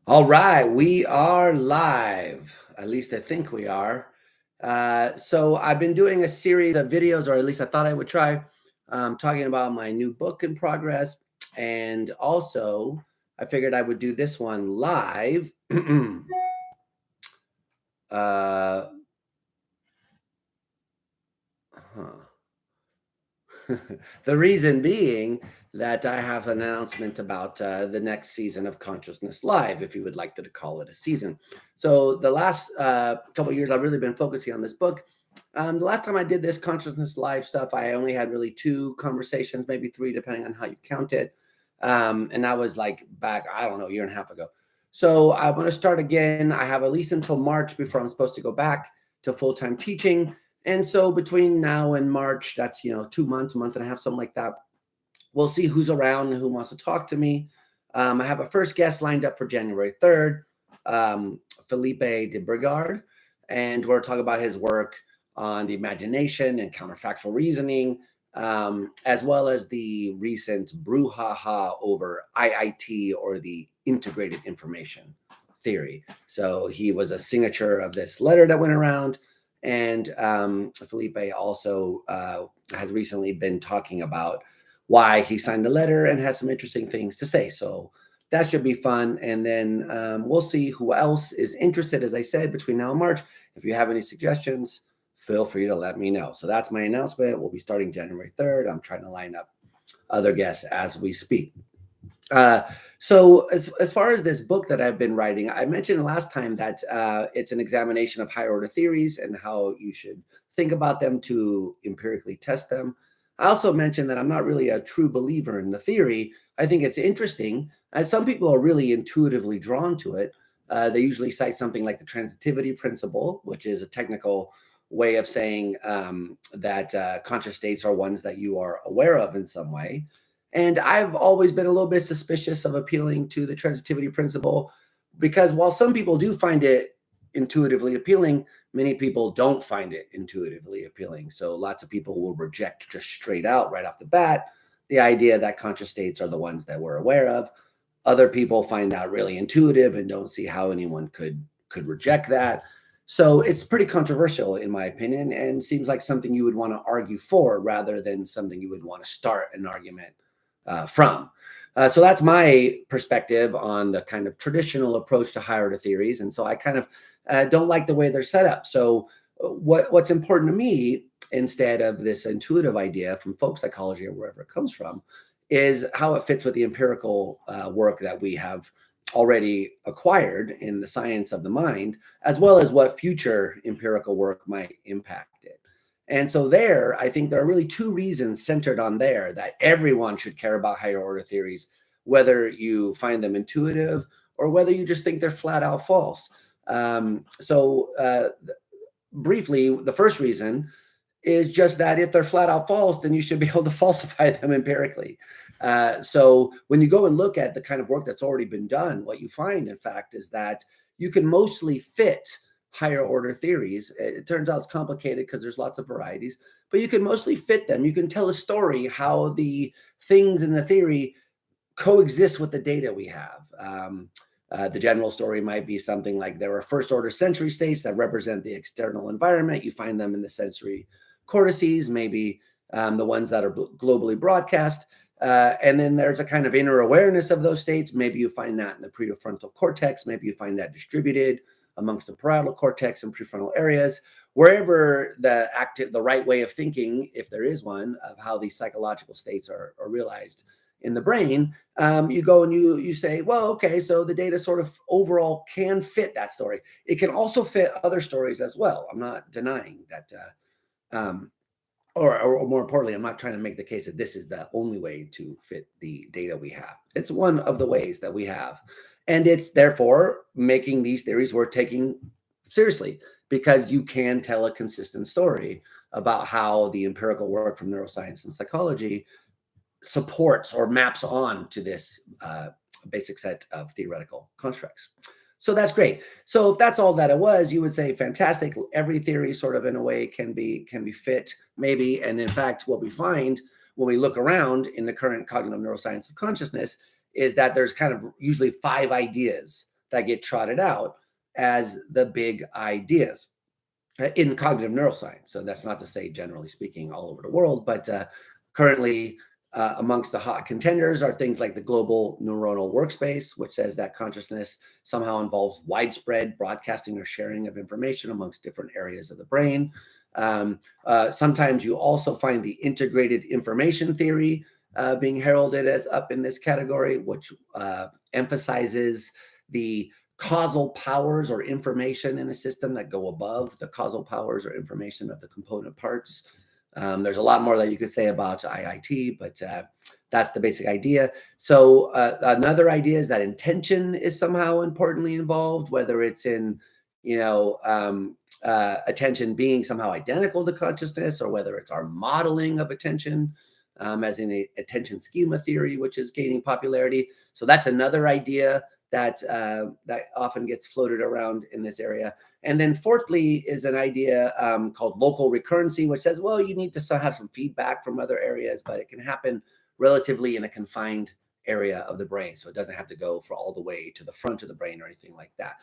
All right, we are live. At least I think we are. So I've been doing a series of videos, or at least I thought I would try, talking about my new book in progress. And also, I figured I would do this one live. uh, huh. The reason being that I have an announcement about the next season of Consciousness Live, if you would like to call it a season. So the last couple of years, I've really been focusing on this book. The last time I did this Consciousness Live stuff, I only had really 2 conversations, maybe 3, depending on how you count it. And that was like back, I don't know, a year and a half ago. So I want to start again. I have at least until March before I'm supposed to go back to full-time teaching. And so between now and March, that's 2 months, a month and a half, something like that. We'll see who's around and who wants to talk to me. I have a first guest lined up for January 3rd, Felipe de Brigard, and we're talking about his work on the imagination and counterfactual reasoning, as well as the recent brouhaha over IIT, or the integrated information theory. So he was a signature of this letter that went around. And Felipe also has recently been talking about why he signed the letter and has some interesting things to say. So that should be fun. And then we'll see who else is interested, as I said, between now and March. If you have any suggestions, feel free to let me know. So that's my announcement. We'll be starting January 3rd. I'm trying to line up other guests as we speak. So as far as this book that I've been writing, I mentioned last time that it's an examination of higher order theories and how you should think about them to empirically test them. I also mentioned that I'm not really a true believer in the theory. I think it's interesting, as some people are really intuitively drawn to it. They usually cite something like the transitivity principle, which is a technical way of saying that conscious states are ones that you are aware of in some way. And I've always been a little bit suspicious of appealing to the transitivity principle, because while some people do find it intuitively appealing, many people don't find it intuitively appealing. So lots of people will reject just straight out right off the bat the idea that conscious states are the ones that we're aware of. Other people find that really intuitive and don't see how anyone could reject that. So it's pretty controversial, in my opinion, and seems like something you would want to argue for rather than something you would want to start an argument from. So that's my perspective on the kind of traditional approach to higher order theories. And so I kind of don't like the way they're set up. So what's important to me, instead of this intuitive idea from folk psychology or wherever it comes from, is how it fits with the empirical work that we have already acquired in the science of the mind, as well as what future empirical work might impact it. And so there, I think there are really 2 reasons centered on there that everyone should care about higher order theories, whether you find them intuitive or whether you just think they're flat out false. Briefly, the first reason is just that if they're flat out false, then you should be able to falsify them empirically. So when you go and look at the kind of work that's already been done, what you find, in fact, is that you can mostly fit higher order theories. It turns out it's complicated because there's lots of varieties, but you can mostly fit them. You can tell a story how the things in the theory coexist with the data we have. The general story might be something like there are first order sensory states that represent the external environment. You find them in the sensory cortices, maybe the ones that are globally broadcast. And then there's a kind of inner awareness of those states. Maybe you find that in the prefrontal cortex. Maybe you find that distributed amongst the parietal cortex and prefrontal areas. Wherever the right way of thinking, if there is one, of how these psychological states are realized in the brain, you go and you say, well, okay, so the data sort of overall can fit that story. It can also fit other stories as well. I'm not denying that, or more importantly, I'm not trying to make the case that this is the only way to fit the data we have. It's one of the ways that we have. And it's therefore making these theories worth taking seriously, because you can tell a consistent story about how the empirical work from neuroscience and psychology supports or maps on to this basic set of theoretical constructs. So that's great. So if that's all that it was, you would say, fantastic. Every theory sort of in a way can be fit, maybe. And in fact, what we find when we look around in the current cognitive neuroscience of consciousness is that there's kind of usually 5 ideas that get trotted out as the big ideas in cognitive neuroscience. So that's not to say, generally speaking, all over the world, but currently amongst the hot contenders are things like the global neuronal workspace, which says that consciousness somehow involves widespread broadcasting or sharing of information amongst different areas of the brain. Sometimes you also find the integrated information theory being heralded as up in this category, which emphasizes the causal powers or information in a system that go above the causal powers or information of the component parts. There's a lot more that you could say about IIT, but that's the basic idea. So another idea is that intention is somehow importantly involved, whether it's in, attention being somehow identical to consciousness, or whether it's our modeling of attention, as in the attention schema theory, which is gaining popularity. So that's another idea that often gets floated around in this area. And then fourthly is an idea called local recurrency, which says, well, you need to have some feedback from other areas, but it can happen relatively in a confined area of the brain. So it doesn't have to go for all the way to the front of the brain or anything like that.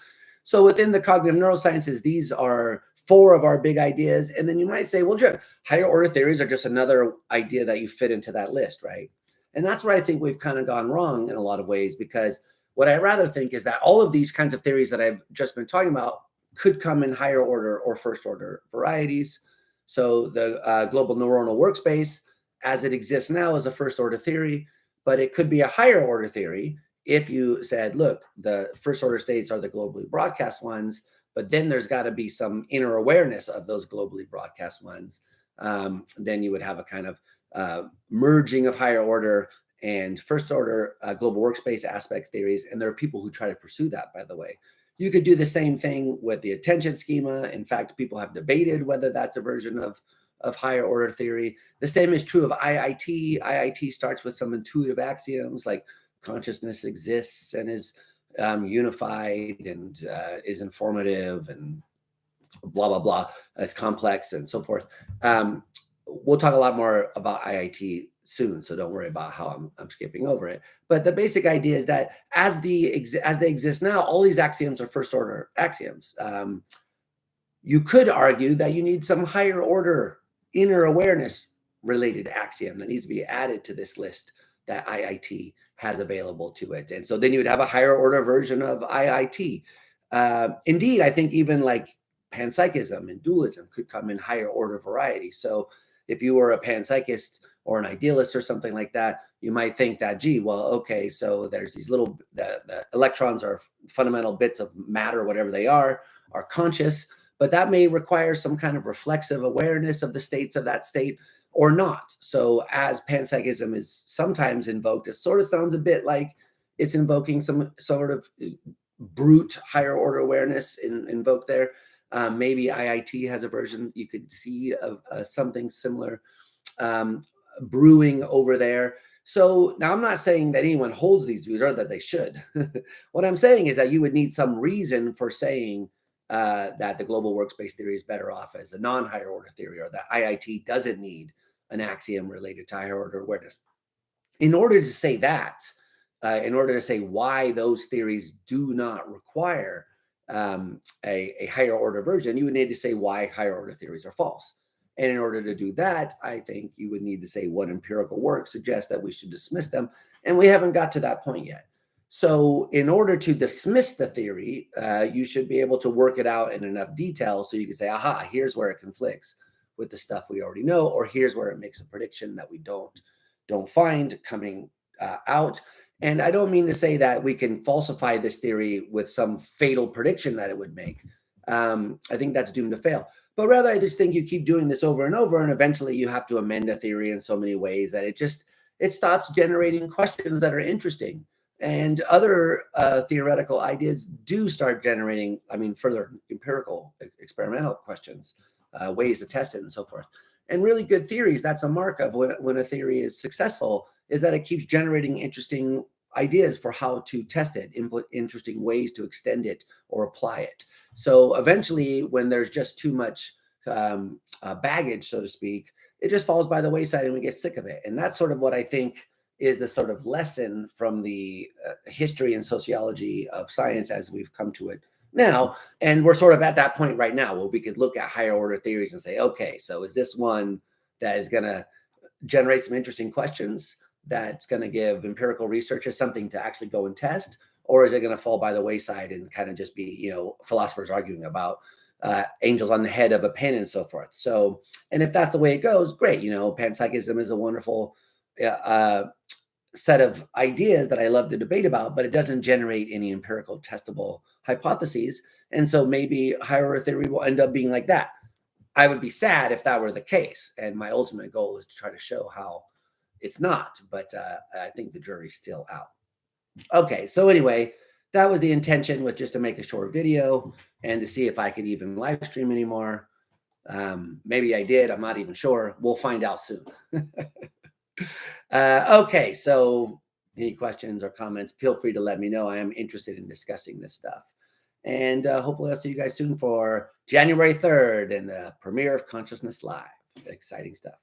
So within the cognitive neurosciences, these are four of our big ideas. And then you might say, well, higher order theories are just another idea that you fit into that list, right? And that's where I think we've kind of gone wrong in a lot of ways, because what I rather think is that all of these kinds of theories that I've just been talking about could come in higher order or first order varieties. So the global neuronal workspace, as it exists now, is a first order theory, but it could be a higher order theory if you said, look, the first order states are the globally broadcast ones, but then there's got to be some inner awareness of those globally broadcast ones. Then you would have a kind of merging of higher order and first order global workspace aspect theories. And there are people who try to pursue that, by the way. You could do the same thing with the attention schema. In fact, people have debated whether that's a version of higher order theory. The same is true of IIT. IIT starts with some intuitive axioms like consciousness exists and is unified and is informative and blah, blah, blah. It's complex and so forth. We'll talk a lot more about IIT soon, so don't worry about how I'm skipping over it. But the basic idea is that as they exist now, all these axioms are first order axioms. You could argue that you need some higher order inner awareness related axiom that needs to be added to this list that IIT has available to it. And so then you would have a higher order version of IIT. Indeed, I think even like panpsychism and dualism could come in higher order variety. So if you were a panpsychist or an idealist or something like that, you might think that, gee, well, okay, so there's these little, the electrons are fundamental bits of matter, whatever they are conscious, but that may require some kind of reflexive awareness of the states of that state or not. So as panpsychism is sometimes invoked, it sort of sounds a bit like it's invoking some sort of brute higher order awareness invoked there. Maybe IIT has a version you could see of something similar brewing over there. So now I'm not saying that anyone holds these views or that they should. What I'm saying is that you would need some reason for saying that the global workspace theory is better off as a non-higher order theory, or that IIT doesn't need an axiom related to higher order awareness. In order to say that, in order to say why those theories do not require a higher order version, you would need to say why higher order theories are false. And in order to do that, I think you would need to say what empirical work suggests that we should dismiss them. And we haven't got to that point yet. So in order to dismiss the theory, you should be able to work it out in enough detail so you can say, aha, here's where it conflicts with the stuff we already know, or here's where it makes a prediction that we don't find coming out. And I don't mean to say that we can falsify this theory with some fatal prediction that it would make. I think that's doomed to fail. But rather, I just think you keep doing this over and over, and eventually you have to amend a theory in so many ways that it stops generating questions that are interesting. And other theoretical ideas do start generating, further empirical, experimental questions, ways to test it and so forth. And really good theories, that's a mark of when a theory is successful, is that it keeps generating interesting ideas for how to test it, interesting ways to extend it or apply it. So eventually, when there's just too much baggage, so to speak, it just falls by the wayside and we get sick of it. And that's sort of what I think is the sort of lesson from the history and sociology of science as we've come to it now. And we're sort of at that point right now where we could look at higher order theories and say, okay, so is this one that is going to generate some interesting questions, that's going to give empirical researchers something to actually go and test? Or is it going to fall by the wayside and kind of just be, you know, philosophers arguing about angels on the head of a pin and so forth? So, and if that's the way it goes, great. You know, panpsychism is a wonderful set of ideas that I love to debate about, but it doesn't generate any empirical testable hypotheses. And so maybe higher order theory will end up being like that. I would be sad if that were the case. And my ultimate goal is to try to show how it's not, but I think the jury's still out. Okay, so anyway, that was the intention, was just to make a short video and to see if I could even live stream anymore. Maybe I did, I'm not even sure. We'll find out soon. Okay, so any questions or comments, feel free to let me know. I am interested in discussing this stuff. And hopefully I'll see you guys soon for January 3rd and the premiere of Consciousness Live. Exciting stuff.